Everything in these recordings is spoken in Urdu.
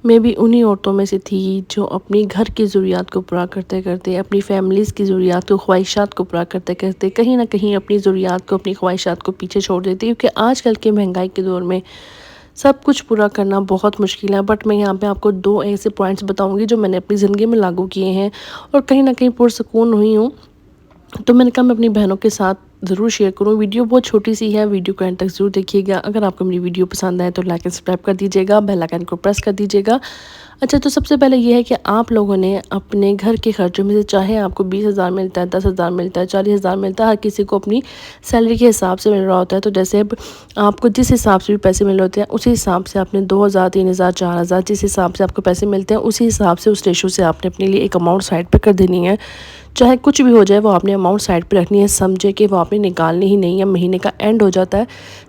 میں بھی انہی عورتوں میں سے تھی جو اپنی گھر کی ضروریات کو پورا کرتے کرتے، اپنی فیملیز کی ضروریات کو، خواہشات کو پورا کرتے کرتے کہیں نہ کہیں اپنی ضروریات کو، اپنی خواہشات کو پیچھے چھوڑ دیتی، کیونکہ آج کل کے مہنگائی کے دور میں سب کچھ پورا کرنا بہت مشکل ہے۔ بٹ میں یہاں پہ آپ کو 2 ایسے پوائنٹس بتاؤں گی جو میں نے اپنی زندگی میں لاگو کیے ہیں اور کہیں نہ کہیں پرسکون ہوئی ہوں۔ تو میں نے کہا میں اپنی بہنوں کے ساتھ ضرور شیئر کروں۔ ویڈیو بہت چھوٹی سی ہے، ویڈیو کو اینڈ تک ضرور دیکھیے گا۔ اگر آپ کو میری ویڈیو پسند آئے تو لائک اینڈ سبسکرائب کر دیجیے گا، بیل آئیکن کو پریس کر دیجیے گا۔ اچھا، تو سب سے پہلے یہ ہے کہ آپ لوگوں نے اپنے گھر کے خرچوں میں سے، چاہے آپ کو 20,000 ملتا ہے، 10,000 ملتا ہے، 40,000 ملتا ہے، ہر کسی کو اپنی سیلری کے حساب سے مل رہا ہوتا ہے۔ تو جیسے اب آپ کو جس حساب سے بھی پیسے مل رہے ہوتے ہیں، اسی حساب سے آپ نے 2,000، 3,000، 4,000 جس حساب سے آپ کو پیسے ملتے ہیں، اسی حساب سے اس ریشو سے آپ نے اپنے لیے ایک اماؤنٹ سائڈ پہ کر دینی ہے۔ چاہے کچھ بھی ہو جائے، وہ آپ نے اماؤنٹ سائڈ پہ رکھنی ہے، سمجھے کہ وہ آپ نے نکالنی ہی نہیں ہے۔ مہینے کا اینڈ ہو جاتا ہے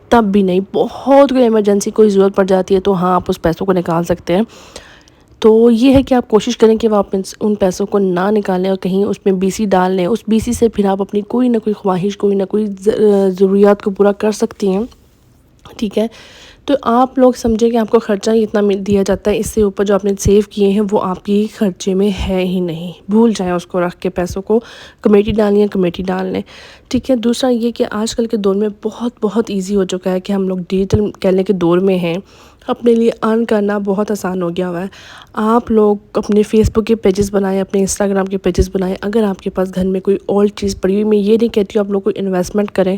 تب بھی نہیں، بہت کوئی ایمرجنسی کوئی ضرورت پڑ جاتی ہے تو ہاں آپ اس پیسوں کو نکال سکتے ہیں۔ تو یہ ہے کہ آپ کوشش کریں کہ وہ آپ ان پیسوں کو نہ نکالیں اور کہیں اس میں BC ڈال لیں۔ اس BC سے پھر آپ اپنی کوئی نہ کوئی خواہش، کوئی نہ کوئی ضروریات کو پورا کر سکتی ہیں، ٹھیک ہے۔ تو آپ لوگ سمجھیں کہ آپ کو خرچہ ہی اتنا دیا جاتا ہے، اس سے اوپر جو آپ نے سیو کیے ہیں وہ آپ کی خرچے میں ہے ہی نہیں، بھول جائیں اس کو رکھ کے پیسوں کو۔ کمیٹی ڈالنی ہے، کمیٹی ڈال لیں، ٹھیک ہے۔ دوسرا یہ کہ آج کل کے دور میں بہت ایزی ہو چکا ہے کہ ہم لوگ ڈیجیٹل کہنے کے دور میں ہیں، اپنے لیے ارن کرنا بہت آسان ہو گیا ہوا ہے۔ آپ لوگ اپنے فیس بک کے پیجز بنائیں، اپنے انسٹاگرام کے پیجز بنائیں۔ اگر آپ کے پاس گھر میں کوئی اولڈ چیز پڑی ہوئی، میں یہ نہیں کہتی ہوں آپ لوگ کوئی انویسٹمنٹ کریں،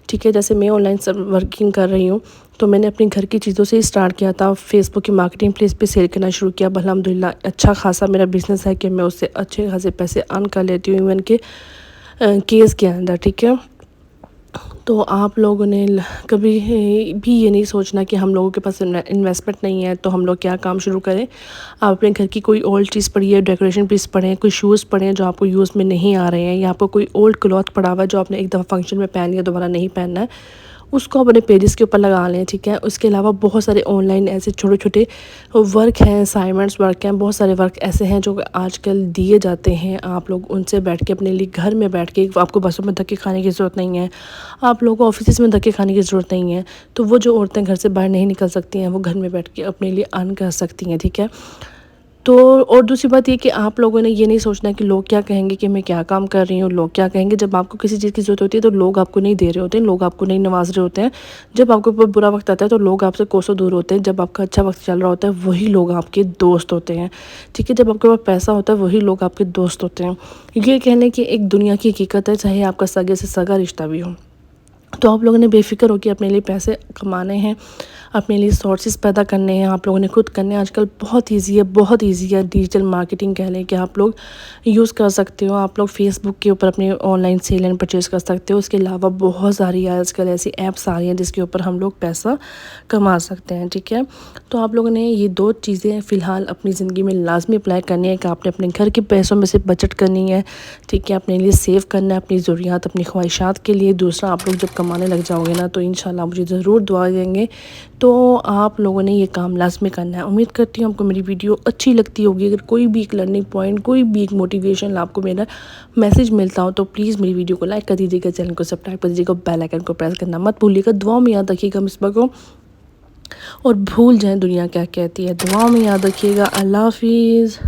ٹھیک ہے۔ جیسے میں آن لائن ورکنگ کر رہی ہوں تو میں نے اپنے گھر کی چیزوں سے اسٹارٹ کیا تھا، فیس بک کی مارکیٹنگ پلیس پہ سیل کرنا شروع کیا۔ الحمدللہ اچھا خاصا میرا بزنس ہے کہ میں اس سے اچھے خاصے پیسے ارن کر لیتی ہوں، ایون کہ کیس کے اندر، ٹھیک ہے۔ تو آپ لوگوں نے کبھی بھی یہ نہیں سوچنا کہ ہم لوگوں کے پاس انویسٹمنٹ نہیں ہے تو ہم لوگ کیا کام شروع کریں۔ آپ اپنے گھر کی کوئی اولڈ چیز پڑی ہے، ڈیکوریشن پیس پڑے ہیں، کوئی شوز پڑے ہیں جو آپ کو یوز میں نہیں آ رہے ہیں، یا آپ کو کوئی اولڈ کلوتھ پڑا ہوا ہے جو آپ نے ایک دفعہ فنکشن میں پہن لیا، دوبارہ نہیں پہننا ہے، اس کو اپنے پیجز کے اوپر لگا لیں، ٹھیک ہے۔ اس کے علاوہ بہت سارے آن لائن ایسے چھوٹے چھوٹے ورک ہیں، اسائنمنٹس ورک ہیں، بہت سارے ورک ایسے ہیں جو آج کل دیے جاتے ہیں۔ آپ لوگ ان سے بیٹھ کے اپنے لیے گھر میں بیٹھ کے، آپ کو بسوں میں دھکے کھانے کی ضرورت نہیں ہے، آپ لوگوں کو آفیسز میں دھکے کھانے کی ضرورت نہیں ہے۔ تو وہ جو عورتیں گھر سے باہر نہیں نکل سکتی ہیں، وہ گھر میں بیٹھ کے اپنے لیے ارن کر سکتی ہیں، ٹھیک ہے۔ تو اور دوسری بات یہ کہ آپ لوگوں نے یہ نہیں سوچنا کہ لوگ کیا کہیں گے، کہ میں کیا کام کر رہی ہوں، لوگ کیا کہیں گے۔ جب آپ کو کسی چیز کی ضرورت ہوتی ہے تو لوگ آپ کو نہیں دے رہے ہوتے ہیں، لوگ آپ کو نہیں نواز رہے ہوتے ہیں۔ جب آپ کو برا وقت آتا ہے تو لوگ آپ سے کوسوں دور ہوتے ہیں، جب آپ کا اچھا وقت چل رہا ہوتا ہے وہی لوگ آپ کے دوست ہوتے ہیں، ٹھیک ہے۔ جب آپ کے پاس پیسہ ہوتا ہے وہی لوگ آپ کے دوست ہوتے ہیں۔ یہ کہنے کی ایک دنیا کی حقیقت ہے، چاہے آپ کا سگے سے سگا رشتہ بھی ہو۔ تو آپ لوگوں نے بے فکر ہو کے اپنے لیے پیسے کمانے ہیں، اپنے لیے سورسز پیدا کرنے ہیں، آپ لوگوں نے خود کرنے ہیں۔ آج کل بہت ایزی ہے ڈیجیٹل مارکیٹنگ کہہ لیں کہ آپ لوگ یوز کر سکتے ہو۔ آپ لوگ فیس بک کے اوپر اپنے online sale and purchase کر سکتے ہو۔ اس کے علاوہ بہت ساری آج کل ایسی ایپس آ رہی ہیں جس کے اوپر ہم لوگ پیسہ کما سکتے ہیں، ٹھیک ہے۔ تو آپ لوگوں نے یہ 2 چیزیں فی الحال اپنی زندگی میں لازمی اپلائی کرنی ہے کہ آپ نے اپنے گھر کے پیسوں میں سے بچت کرنی ہے، ٹھیک ہے، اپنے لیے سیو کرنا ہے، اپنی ضروریات، اپنی خواہشات کے لیے۔ دوسرا، آپ لوگ جب کمانے لگ جاؤ گے نا تو انشاءاللہ مجھے ضرور دعا دیں گے۔ تو آپ لوگوں نے یہ کام لازمی کرنا ہے۔ امید کرتی ہوں آپ کو میری ویڈیو اچھی لگتی ہوگی۔ اگر کوئی بھی ایک لرننگ پوائنٹ، کوئی بھی ایک موٹیویشن آپ کو میرا میسج ملتا ہو تو پلیز میری ویڈیو کو لائک کر دیجیے گا، چینل کو سبسکرائب کر دیجیے گا، بیل آئیکن کو پریس کرنا مت بھولیے گا۔ دعاؤں میں یاد رکھیے گا مصباح کو، اور بھول جائیں دنیا کیا کہتی ہے، دعاؤں میں یاد رکھیے گا۔ اللہ حافظ۔